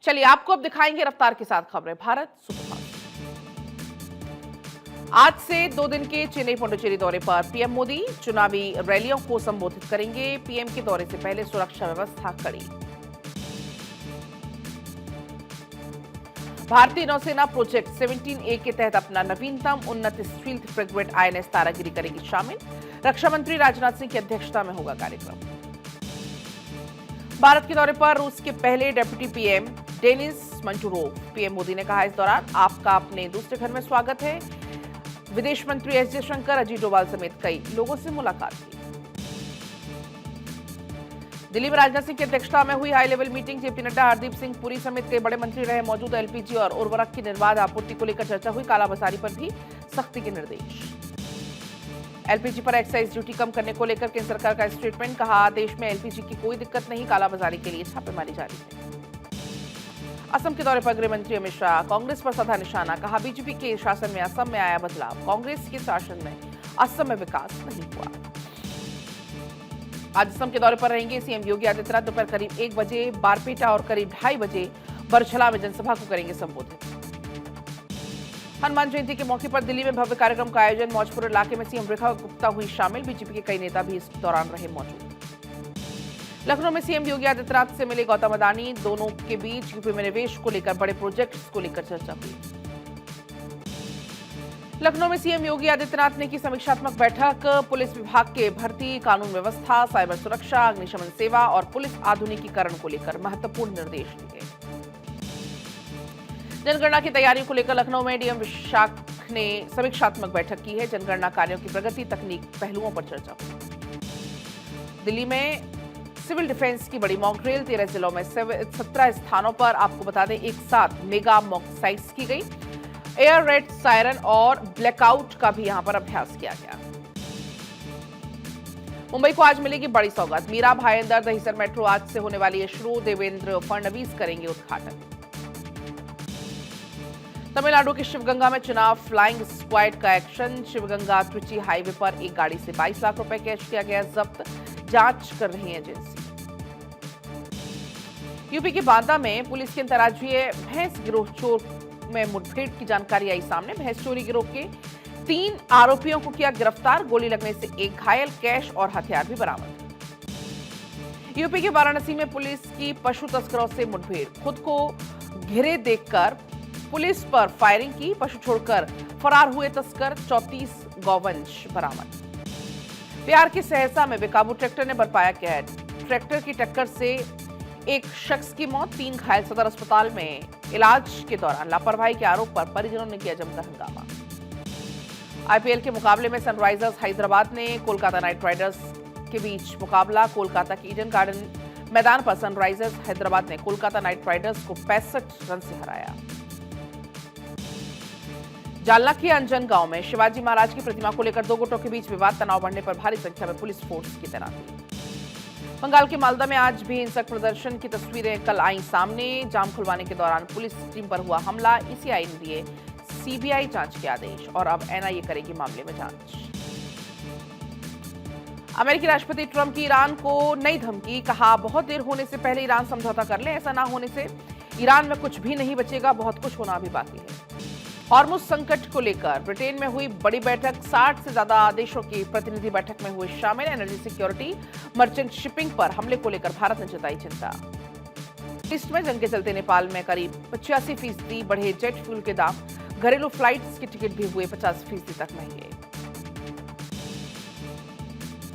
चलिए आपको अब दिखाएंगे रफ्तार के साथ खबरें भारत सुपरफास्ट। आज से 2 दिन के चेन्नई पुडुचेरी दौरे पर पीएम मोदी चुनावी रैलियों को संबोधित करेंगे। पीएम के दौरे से पहले सुरक्षा व्यवस्था कड़ी। भारतीय नौसेना प्रोजेक्ट 17A के तहत अपना नवीनतम उन्नत स्टील्थ फ्रिगेट आईएनएस तारागिरी करेगी शामिल। रक्षा मंत्री राजनाथ सिंह की अध्यक्षता में होगा कार्यक्रम। भारत के दौरे पर रूस के पहले deputy PM Denis Manturov. PM Modi ने कहा, इस दौरान आपका अपने दूसरे घर में स्वागत है। विदेश मंत्री एस जयशंकर, अजीत डोभाल समेत कई लोगों से मुलाकात की। दिल्ली में राजनाथ सिंह की अध्यक्षता में हुई high level meeting. JP Nadda, Hardeep Singh Puri समेत कई बड़े मंत्री रहे मौजूद। एलपीजी और उर्वरक की निर्बाध आपूर्ति को लेकर चर्चा हुई। कालाबाजारी पर भी सख्ती के निर्देश। एलपीजी पर एक्साइज ड्यूटी कम करने को लेकर केंद्र सरकार का स्टेटमेंट। कहा, देश में एलपीजी की कोई दिक्कत नहीं, कालाबाजारी के लिए छापेमारी जारी है। असम के दौरे पर गृह मंत्री अमित शाह, कांग्रेस पर साधा निशाना। कहा, बीजेपी के शासन में असम में आया बदलाव, कांग्रेस के शासन में असम में विकास नहीं हुआ। आज असम के दौरे पर रहेंगे सीएम योगी आदित्यनाथ। दोपहर करीब 1 बजे बारपेटा और करीब 2:30 बजे बरछला में जनसभा को करेंगे संबोधित। हनुमान जयंती के मौके पर दिल्ली में भव्य कार्यक्रम का आयोजन। मौजपुर इलाके में सीएम रेखा गुप्ता हुई शामिल। बीजेपी के कई नेता भी इस दौरान रहे मौजूद। लखनऊ में सीएम योगी आदित्यनाथ से मिले गौतम अडानी। दोनों के बीच यूपी में निवेश को लेकर बड़े प्रोजेक्ट्स को लेकर चर्चा हुई। लखनऊ में सीएम योगी आदित्यनाथ ने की समीक्षात्मक बैठक। पुलिस विभाग के भर्ती, कानून व्यवस्था, साइबर सुरक्षा, अग्निशमन सेवा और पुलिस आधुनिकीकरण को लेकर महत्वपूर्ण निर्देश दिए। जनगणना की तैयारियों को लेकर लखनऊ में डीएम विशाख ने समीक्षात्मक बैठक की है। जनगणना कार्यों की प्रगति, तकनीक पहलुओं पर चर्चा हुई। दिल्ली में सिविल डिफेंस की बड़ी मॉक ड्रिल। 13 जिलों में 17 स्थानों पर आपको बता दें एक साथ मेगा मॉक साइट्स की गई। एयर रेड, सायरन और ब्लैकआउट का भी यहां पर अभ्यास किया गया। मुंबई को आज मिलेगी बड़ी सौगात। मीरा भाईंदर दहिसर मेट्रो आज से होने वाली है शुरू। देवेंद्र फडणवीस करेंगे उद्घाटन। तमिलनाडु के शिवगंगा में चुनाव फ्लाइंग स्क्वाड का एक्शन। शिवगंगा त्रिची हाईवे पर एक गाड़ी से 22 लाख रुपए कैश किया गया जब्त। जांच कर रही है एजेंसी। यूपी के बांदा में पुलिस के अंतर्राज्यीय भैंस गिरोह चोर में मुठभेड़ की जानकारी आई सामने। भैंस चोरी गिरोह के 3 आरोपियों को किया गिरफ्तार। गोली लगने से एक घायल, कैश और हथियार भी बरामद। यूपी के वाराणसी में पुलिस की पशु तस्करों से मुठभेड़। खुद को घिरे देखकर पुलिस पर फायरिंग की। पशु छोड़कर फरार हुए तस्कर। 34 गौवंश बरामद। बिहार के सहरसा में बेकाबू ट्रैक्टर ने बरपाया कहर। ट्रैक्टर की टक्कर से एक शख्स की मौत, 3 घायल। सदर अस्पताल में इलाज के दौरान लापरवाही के आरोप पर परिजनों ने किया जमकर हंगामा। आईपीएल के मुकाबले में सनराइजर्स हैदराबाद ने कोलकाता नाइट राइडर्स के बीच मुकाबला। कोलकाता के ईडन गार्डन मैदान पर सनराइजर्स हैदराबाद ने कोलकाता नाइट राइडर्स को 65 रन से हराया। जालना के अंजन गांव में शिवाजी महाराज की प्रतिमा को लेकर 2 गुटों के बीच विवाद। तनाव बढ़ने पर भारी संख्या में पुलिस फोर्स की तैनाती। बंगाल के मालदा में आज भी हिंसक प्रदर्शन की तस्वीरें कल आई सामने। जाम खुलवाने के दौरान पुलिस टीम पर हुआ हमला। ईसीआई ने दिए सीबीआई जांच के आदेश और अब एनआईए करेगी मामले में जांच। अमेरिकी राष्ट्रपति ट्रंप की ईरान को नई धमकी। कहा, बहुत देर होने से पहले ईरान समझौता कर ले। ऐसा ना होने से ईरान में कुछ भी नहीं बचेगा, बहुत कुछ होना अभी बाकी है। हॉर्मुज संकट को लेकर ब्रिटेन में हुई बड़ी बैठक। 60 से ज्यादा देशों की प्रतिनिधि बैठक में हुए शामिल। एनर्जी सिक्योरिटी, मर्चेंट शिपिंग पर हमले को लेकर भारत ने जताई चिंता। ईस्ट में जंग के चलते नेपाल में करीब 85% बढ़े जेट फ्यूल के दाम। घरेलू फ्लाइट्स के टिकट भी हुए 50% तक महंगे।